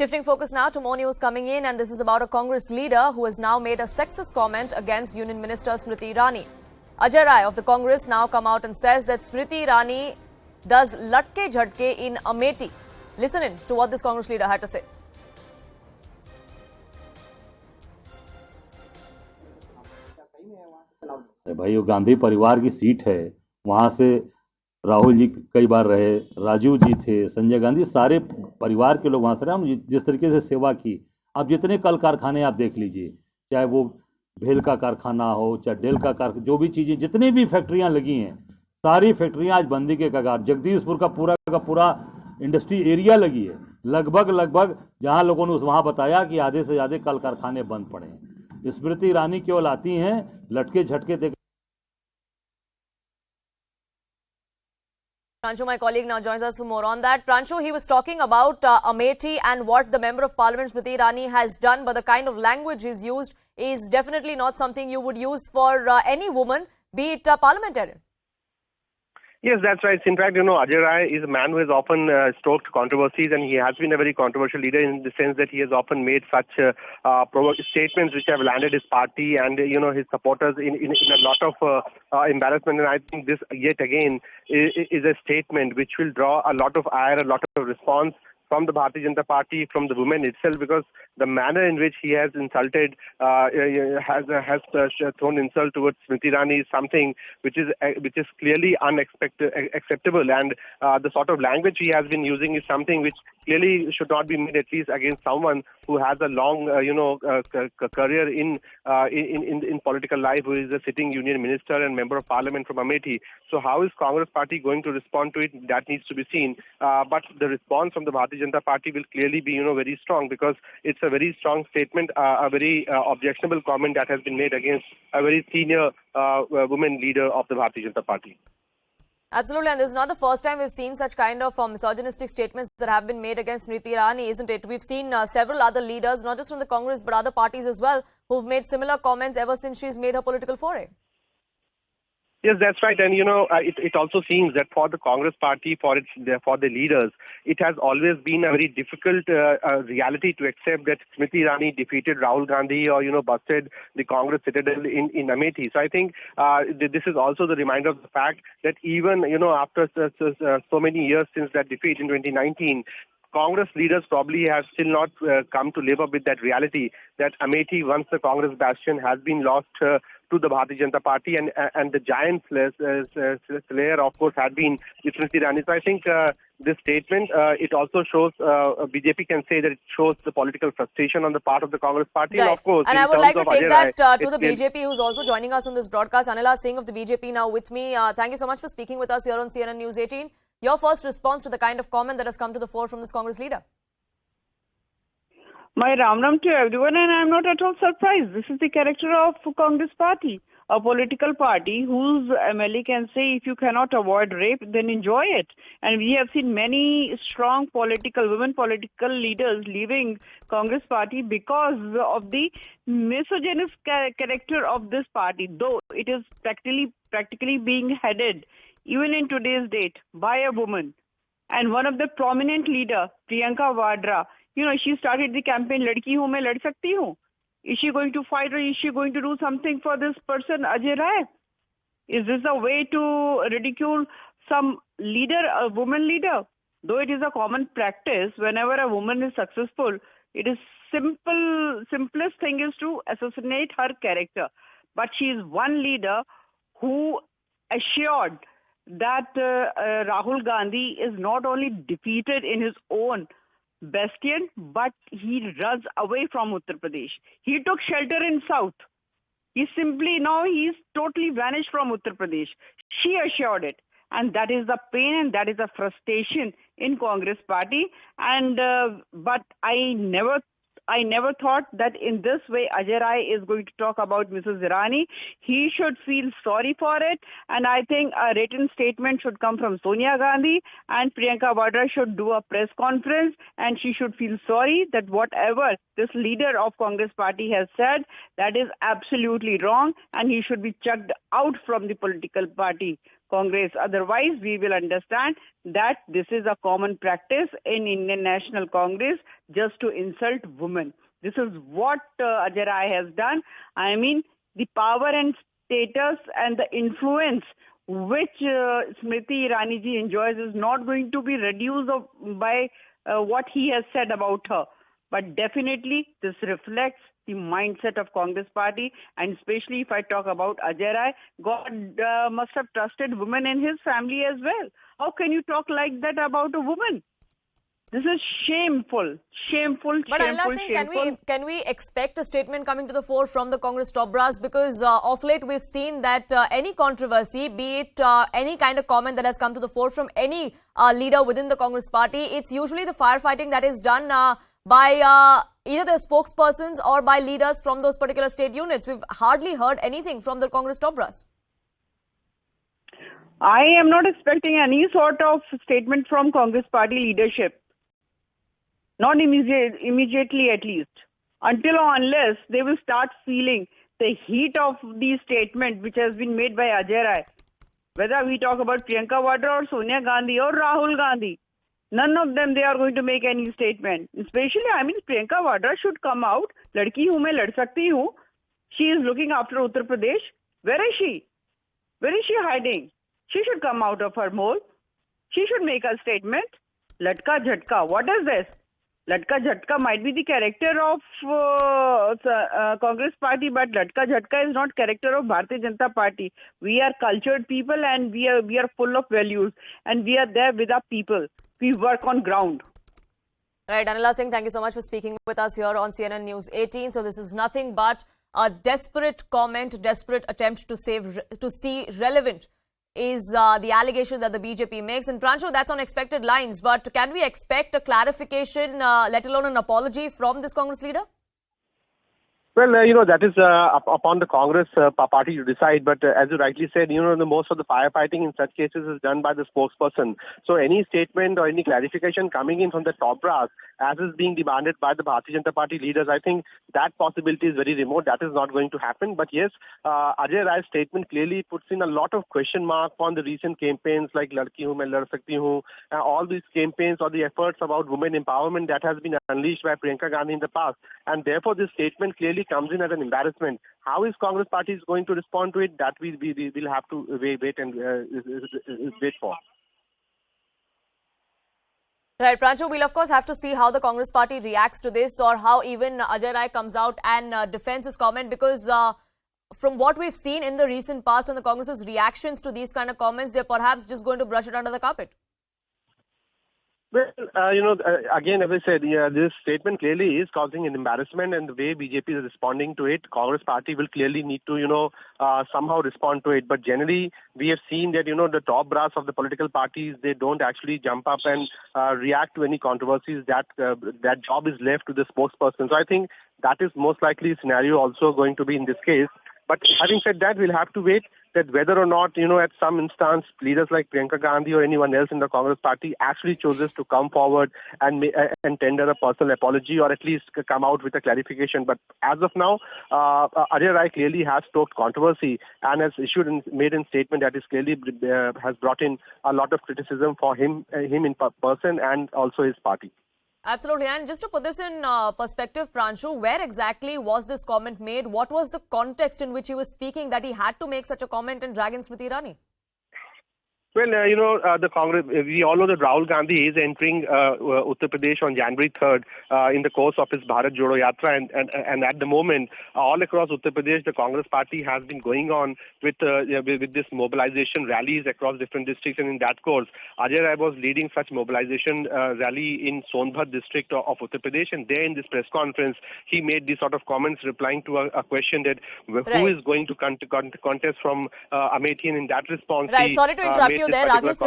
Shifting focus now to more news coming in, and this is about a Congress leader who has now made a sexist comment against Union Minister Smriti Irani. Ajay Rai of the Congress now come out and says that Smriti Irani does latke jhatke in Amethi. Listen in to what this Congress leader had to say. भाई वो गांधी परिवार की seat है, वहां से राहुल जी कई बार रहे, राजीव जी थे, संजय गांधी, सारे परिवार के लोग वहां से रहे। हम जिस तरीके से सेवा की, आप जितने कल कारखाने आप देख लीजिए, चाहे वो भेल का कारखाना हो, चाहे डेल का कारखाना, जो भी चीजें, जितनी भी फैक्ट्रियां लगी हैं, सारी फैक्ट्रियां आज बंदी के कगार। जगदीशपुर का पूरा इंडस्ट्री एरिया लगी है, लगभग जहां लोगों ने वहां बताया कि आधे से ज्यादा कल कारखाने बंद पड़े हैं। स्मृति ईरानी केवल आती हैं लटके झटके देकर। Prancho, my colleague, now joins us for more on that. Prancho, he was talking about Amethi and what the Member of Parliament Smriti Irani has done, but the kind of language he's used is definitely not something you would use for any woman, be it parliamentarian. Yes, that's right. In fact, Ajay Rai is a man who has often stoked controversies, and he has been a very controversial leader in the sense that he has often made such statements which have landed his party and, his supporters in a lot of embarrassment. And I think this, yet again, is a statement which will draw a lot of ire, a lot of response from the Bharatiya Janata Party, from the women itself, because the manner in which he has insulted, has thrown insult towards Smriti Irani is something which is clearly acceptable, and the sort of language he has been using is something which clearly should not be made, at least against someone who has a long, career in political life, who is a sitting Union Minister and Member of Parliament from Amethi. So how is Congress Party going to respond to it? That needs to be seen. But the response from the Bharatiya Janata Party will clearly be, very strong, because it's a very strong statement, a very objectionable comment that has been made against a very senior woman leader of the Bharatiya Janata Party. Absolutely, and this is not the first time we've seen such kind of misogynistic statements that have been made against Smriti Irani, isn't it? We've seen several other leaders, not just from the Congress, but other parties as well, who've made similar comments ever since she's made her political foray. Yes, that's right. And, it also seems that for the Congress Party, for the leaders, it has always been a very difficult reality to accept that Smriti Irani defeated Rahul Gandhi or, busted the Congress citadel in Amethi. So I think this is also the reminder of the fact that even, after so many years since that defeat in 2019, Congress leaders probably have still not come to live up with that reality that Amethi, once the Congress bastion, has been lost to the Bharatiya Janata Party, and the giant slayer, of course, had been Smriti Irani. So I think this statement, it also shows, BJP can say that it shows the political frustration on the part of the Congress Party. Right. And of course, and I would like to take that to the Rai, BJP, who's also joining us on this broadcast. Anila Singh of the BJP now with me. Thank you so much for speaking with us here on CNN News 18. Your first response to the kind of comment that has come to the fore from this Congress leader? My Ram Ram to everyone, and I'm not at all surprised. This is the character of Congress Party, a political party whose MLA can say, if you cannot avoid rape, then enjoy it. And we have seen many strong women political leaders leaving Congress Party because of the misogynist character of this party, though it is practically being headed, even in today's date, by a woman. And one of the prominent leader, Priyanka Vadra, she started the campaign, Ladki Hu Main Lad Sakti Hu. Is she going to fight, or is she going to do something for this person, Ajay Rai? Is this a way to ridicule some leader, a woman leader? Though it is a common practice, whenever a woman is successful, it is simplest thing is to assassinate her character. But she is one leader who assured that Rahul Gandhi is not only defeated in his own bastion, but he runs away from Uttar Pradesh. He took shelter in South. He's totally vanished from Uttar Pradesh. She assured it. And that is the pain and that is the frustration in Congress Party. And but I never thought that in this way Ajay Rai is going to talk about Mrs. Irani. He should feel sorry for it, and I think a written statement should come from Sonia Gandhi, and Priyanka Vadra should do a press conference, and she should feel sorry that whatever this leader of Congress Party has said, that is absolutely wrong, and he should be chucked out from the political party. Congress. Otherwise, we will understand that this is a common practice in Indian National Congress just to insult women. This is what Ajay Rai has done. I mean, the power and status and the influence which Smriti Irani ji enjoys is not going to be reduced by what he has said about her. But definitely, this reflects the mindset of Congress party, and especially if I talk about Ajay Rai, God must have trusted women in his family as well. How can you talk like that about a woman? This is shameful, shameful, But shameful, Singh, shameful. can we expect a statement coming to the fore from the Congress top brass? Because of late we've seen that any controversy, be it any kind of comment that has come to the fore from any leader within the Congress party, it's usually the firefighting that is done by either the spokespersons or by leaders from those particular state units. We've hardly heard anything from the Congress top brass. I am not expecting any sort of statement from Congress party leadership. Not immediately at least. Until or unless they will start feeling the heat of the statement which has been made by Ajay Rai. Whether we talk about Priyanka Vadra or Sonia Gandhi or Rahul Gandhi, none of them they are going to make any statement. Especially, I mean, Priyanka Vadra should come out. Ladki hu main lad sakti hu. She is looking after Uttar Pradesh. Where is she? Where is she hiding? She should come out of her mole. She should make a statement. Latka Jhatka. What is this? Latka Jhatka might be the character of Congress party, but Latka Jhatka is not character of Bharatiya Janata Party. We are cultured people and we are full of values, and we are there with our people. We work on ground. Right, Anila Singh, thank you so much for speaking with us here on CNN News 18. So this is nothing but a desperate comment, desperate attempt to see relevant is the allegation that the BJP makes. And Prancho, that's on expected lines. But can we expect a clarification, let alone an apology from this Congress leader? Well, that is upon the Congress party to decide. But as you rightly said, the most of the firefighting in such cases is done by the spokesperson. So any statement or any clarification coming in from the top brass, as is being demanded by the Bharatiya Janata Party leaders, I think that possibility is very remote. That is not going to happen. But yes, Ajay Rai's statement clearly puts in a lot of question mark on the recent campaigns like Ladki Hu Main Lad Sakti Hu, all these campaigns or the efforts about women empowerment that has been unleashed by Priyanka Gandhi in the past. And therefore, this statement clearly comes in as an embarrassment. How is Congress party is going to respond to it? That we will have to wait and wait for. Right, Prancho, we'll of course have to see how the Congress party reacts to this, or how even Ajay Rai comes out and defends his comment, because from what we've seen in the recent past and the Congress's reactions to these kind of comments, they're perhaps just going to brush it under the carpet. Well, again, as I said, this statement clearly is causing an embarrassment, and the way BJP is responding to it, Congress party will clearly need to, somehow respond to it. But generally, we have seen that, the top brass of the political parties, they don't actually jump up and react to any controversies. That job is left to the spokesperson. So I think that is most likely scenario also going to be in this case. But having said that, we'll have to wait that whether or not, at some instance, leaders like Priyanka Gandhi or anyone else in the Congress party actually chooses to come forward and tender a personal apology, or at least come out with a clarification. But as of now, Ajay Rai clearly has stoked controversy and has made a statement that is clearly has brought in a lot of criticism for him in person and also his party. Absolutely. And just to put this in perspective, Prancho, where exactly was this comment made? What was the context in which he was speaking that he had to make such a comment and drag in Smriti Irani? Well, the Congress, we all know that Rahul Gandhi is entering Uttar Pradesh on January 3rd in the course of his Bharat Jodo Yatra. And at the moment, all across Uttar Pradesh, the Congress party has been going on with this mobilization rallies across different districts. And in that course, Ajay Rai was leading such mobilization rally in Sonbhat district of Uttar Pradesh. And there in this press conference, he made these sort of comments replying to a question that who is going to contest from Amethi. And in that response, right, sorry to interrupt you there, Rajesh.